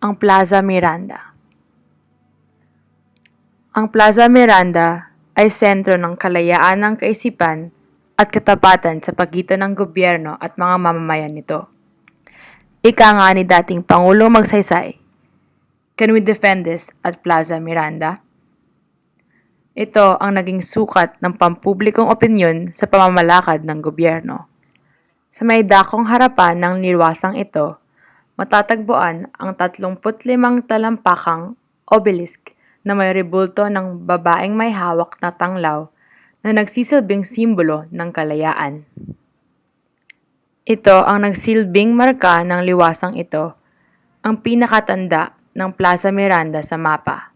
Ang Plaza Miranda. Ang Plaza Miranda ay sentro ng kalayaan ng kaisipan at katapatan sa pagitan ng gobyerno at mga mamamayan nito. Ika nga ni dating Pangulong Magsaysay, "Can we defend this at Plaza Miranda?" Ito ang naging sukat ng pampublikong opinyon sa pamamalakad ng gobyerno. Sa may dakong harapan ng nilwasang ito, matatagpuan ang 35 talampakang obelisk na may rebulto ng babaeng may hawak na tanglaw na nagsisilbing simbolo ng kalayaan. Ito ang nagsilbing marka ng liwasang ito, ang pinakatanda ng Plaza Miranda sa mapa.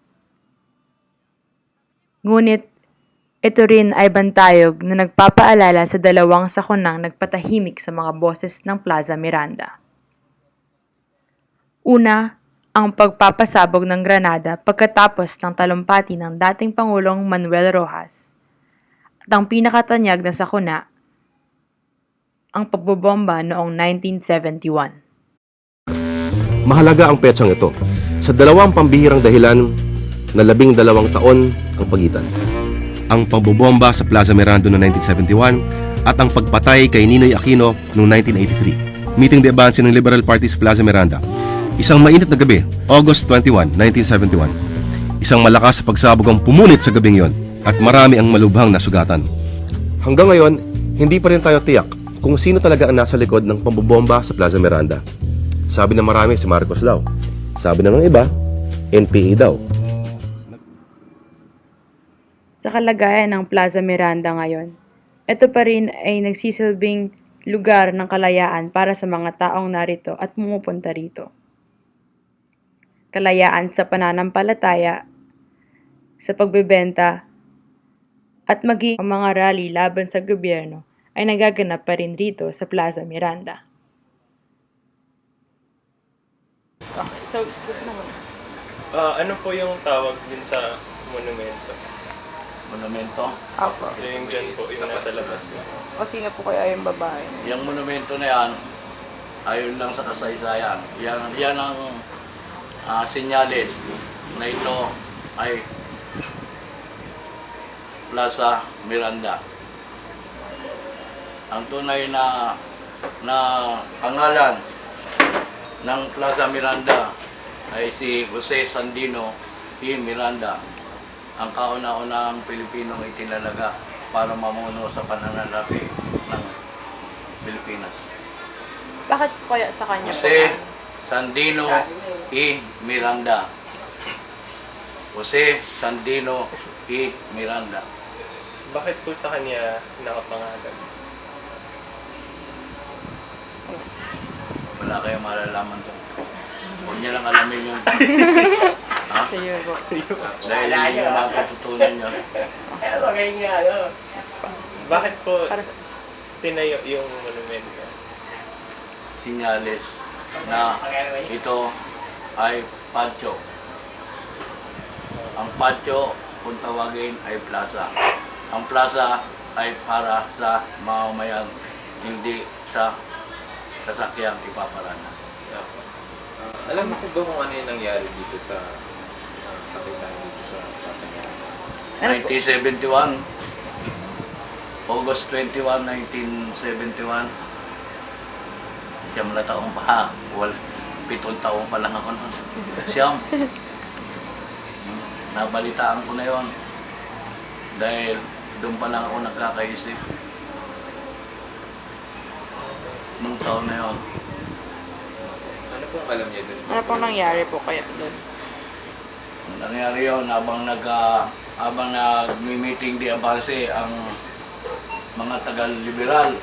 Ngunit, ito rin ay bantayog na nagpapaalala sa dalawang sakunang nagpatahimik sa mga boses ng Plaza Miranda. Una, ang pagpapasabog ng granada pagkatapos ng talumpati ng dating Pangulong Manuel Rojas. At ang pinakatanyag na sakuna, ang pagbobomba noong 1971. Mahalaga ang petsang ito sa dalawang pambihirang dahilan na 12 taon ang pagitan. Ang pagbobomba sa Plaza Miranda noong 1971 at ang pagpatay kay Ninoy Aquino noong 1983. Meeting de advance ng Liberal Party sa Plaza Miranda. Isang mainit na gabi, August 21, 1971. Isang malakas sa pagsabog ang pumunit sa gabing yon at marami ang malubhang nasugatan. Hanggang ngayon, hindi pa rin tayo tiyak kung sino talaga ang nasa likod ng pambobomba sa Plaza Miranda. Sabi na marami si Marcos daw. Sabi na ng iba, NPA daw. Sa kalagayan ng Plaza Miranda ngayon, ito pa rin ay nagsisilbing lugar ng kalayaan para sa mga taong narito at pumupunta rito. Kalayaan sa pananampalataya, sa pagbebenta, at maging ang mga rally laban sa gobyerno ay nagaganap pa rin rito sa Plaza Miranda. Okay, so, Ano po yung tawag din sa monumento? Monumento. Apo. Yung dyan po, yung nasa labas. O sino po kaya yung babae? Yung monumento na yan, ayon lang sa kasaysayan. Yan ang senyales na ito ay Plaza Miranda. Ang tunay na pangalan ng Plaza Miranda ay si Jose Sandino E. Miranda, ang kauna-unahang Pilipinong itinalaga para mamuno sa pananalapi ng Pilipinas. Bakit kaya sa kanya Jose Sandino E. Miranda. Jose Sandino E. Miranda. Bakit po sa kanya nakapangalan? Wala kayong malalaman to. Huwag niya lang alamin yun. Ha? Sige po. Dahil hindi niya mapatutunan yun. Bakit po Para sa... tinayo yung monumento? Sinyales na ito ay patio. Ang patio, kung tawagin, ay plaza. Ang plaza ay para sa mamamayan, hindi sa sasakyang ipaparana. Alam mo po ba kung ano yung nangyari dito sa kasaysayan dito sa Plaza Miranda? 1971, August 21, 1971, siyam na taong pa, 7 taong pa lang ako noon. Siyam. Nabalitaan ko na yon dahil doon pa lang ako nagkakaisip nung taon na yon. Ano pong alam niya dun? Ano pong nangyari po kaya doon? Ang nangyari yun, habang nag-meeting di abase ang mga taga-liberal,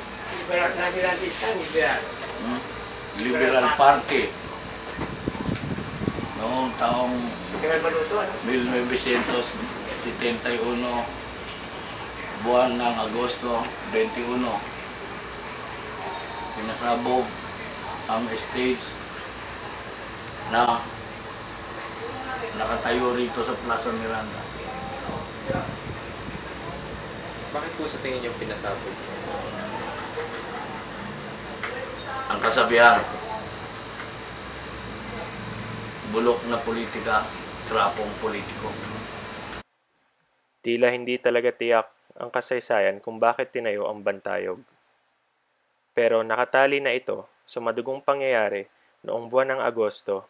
Liberal Party, noong taong 1971, buwan ng Agosto 21, pinasabog ang stage na nakatayo rito sa Plaza Miranda. Bakit po sa tingin niyo pinasabog? Ang kasabihan, bulok na politika, trapong politiko. Tila hindi talaga tiyak ang kasaysayan kung bakit tinayo ang Bantayog. Pero nakatali na ito sa madugong pangyayari noong buwan ng Agosto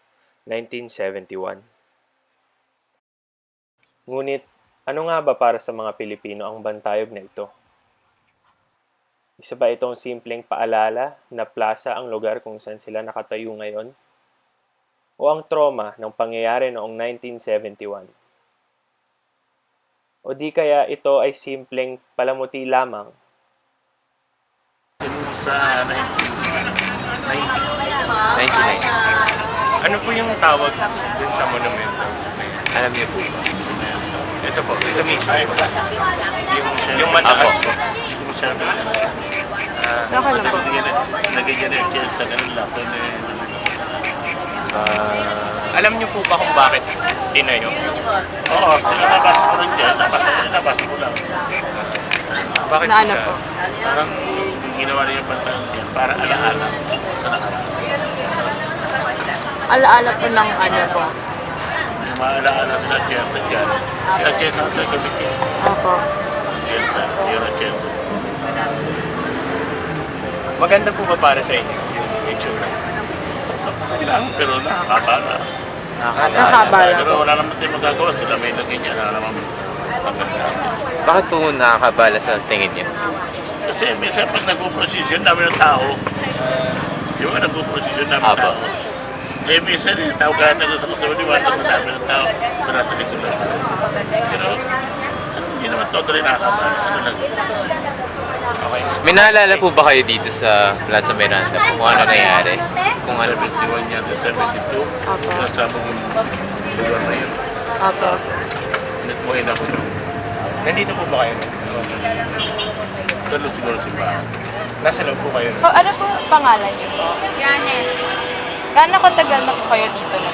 1971. Ngunit ano nga ba para sa mga Pilipino ang Bantayog na ito? Isa ba itong simpleng paalala na plaza ang lugar kung saan sila nakatayo ngayon? O ang trauma ng pangyayari noong 1971? O di kaya ito ay simpleng palamuti lamang? Sa 1990. Ano po yung tawag dun sa monumento? Alam niyo po ba? Ito po, ito mismo po. Yung mataas po. Hindi ko masyado. Okay lang po. Nagigyan yung chill sa ganun lang. Alam niyo po ba kung bakit tinayo? Oo, sila nabasa ko rin dyan. Nabasa ko lang. Bakit Na po ano siya? po? Parang ginawa niya yung pantang dyan para alaala sa nakaraan. Alaala po ng ano po. Yung maalaala sila Chelsea dyan. Sila Chelsea sa committee. Opo. Chelsea, yun ang Chelsea. Maganda po ba para sa inyo yung itsura? Lang, pero nakakabala. Nakakabala Pero po. wala naman tayong magagawa. Sila may lagay niya. Wala naman maganda. Bakit po nakakabala sa tingin niyo? Kasi minsan pag nagpo-procession dami ng tao. Di ba nagpo-procession dami ng Apo. tao? Eh minsan tao ka natin sa kasawaliwan kasi dami ng tao. Pero nasa likod lang. Pero hindi naman totally nakakabala. Ano lang. May naalala po ba kayo dito sa Plaza Miranda kung ano nangyari? Kung ano 71 yan, 72. Apo. Pinasabog yung lugar na yun. Opo. Nagmuhin ako nung Nandito po ba kayo? talo siguro si Bahan. Nasa loob po kayo? O, ano po pangalan niyo po? Janet, Gaano katagal na po kayo dito na?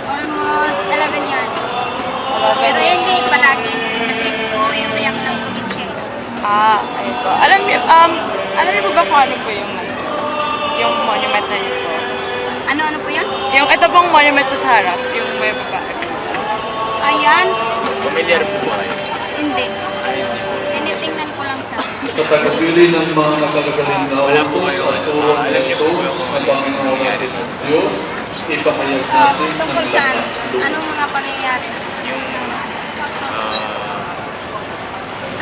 almost 11 years. Pero hindi palagi kasi umuwi ako ng probinsya. Ayun po. Alam niyo po ba kung ano po yung monument na yun po? Ano po yun? Yung ito pong monument po sa harap, yung may babae. Ayan, Familiar po ba kayo? hindi. Tinitingnan ko lang siya. Sa pagpili ng mga nakagagaling na utos at turong Jesus na Panginoon natin ang Diyos, ipahayag natin ang Tungkol saan? lakas loob. Anong mga pangyayari?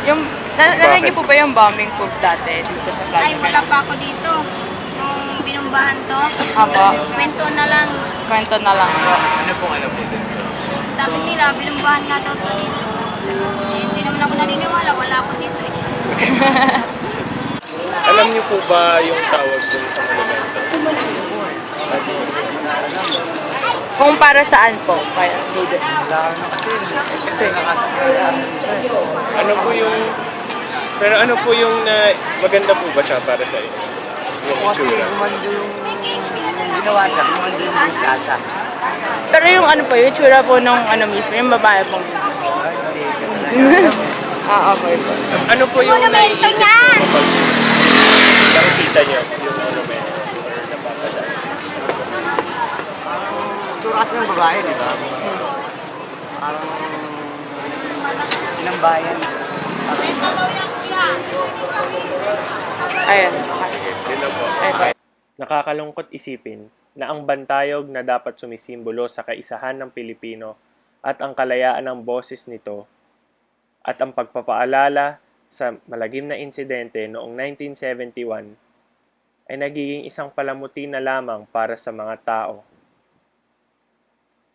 Yung, narinig niyo po ba yung bombing po dati dito sa Plaza Ay, wala pa ako dito. Nung binumbahan to, Apo. kwento na lang. Kwento na lang po. ano pong alam po dun sa Sabi nila, binumbahan nga daw to dito. Eh, hindi naman ako naniniwala. Wala ako dito eh. Alam niyo po ba yung tawag dun sa monumento? Kung para saan po? Kaya dito. Ano po yung... Pero ano po yung maganda po ba siya para sa inyo? Yung itsura? Pero yung ano po, yung tsura po nung ano mismo, yung babae pong okay po. Ano po yung Monumento naiisip niya! mo kapag nakikita niyo yung monumento or napapadaan? Tura kasi ng babae, di ba? Parang ilang bayan. Ayan. Yun lang po. Okay. Nakakalungkot isipin na ang bantayog na dapat sumisimbolo sa kaisahan ng Pilipino at ang kalayaan ng boses nito at ang pagpapaalala sa malagim na insidente noong 1971 ay nagiging isang palamuti na lamang para sa mga tao.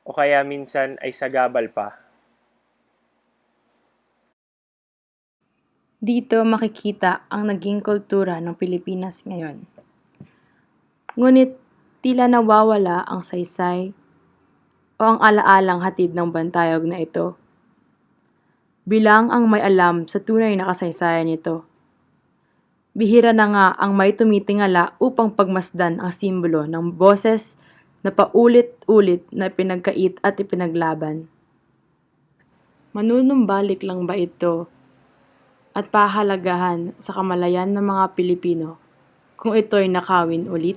O kaya minsan ay sagabal pa. Dito makikita ang naging kultura ng Pilipinas ngayon. Ngunit tila nawawala ang saysay o ang alaalang hatid ng bantayog na ito. Bilang ang may alam sa tunay na kasaysayan nito. Bihira na nga ang may tumitingala upang pagmasdan ang simbolo ng boses na paulit-ulit na pinagkait at ipinaglaban. Manunumbalik lang ba ito at pahalagahan sa kamalayan ng mga Pilipino kung ito'y nakawin ulit?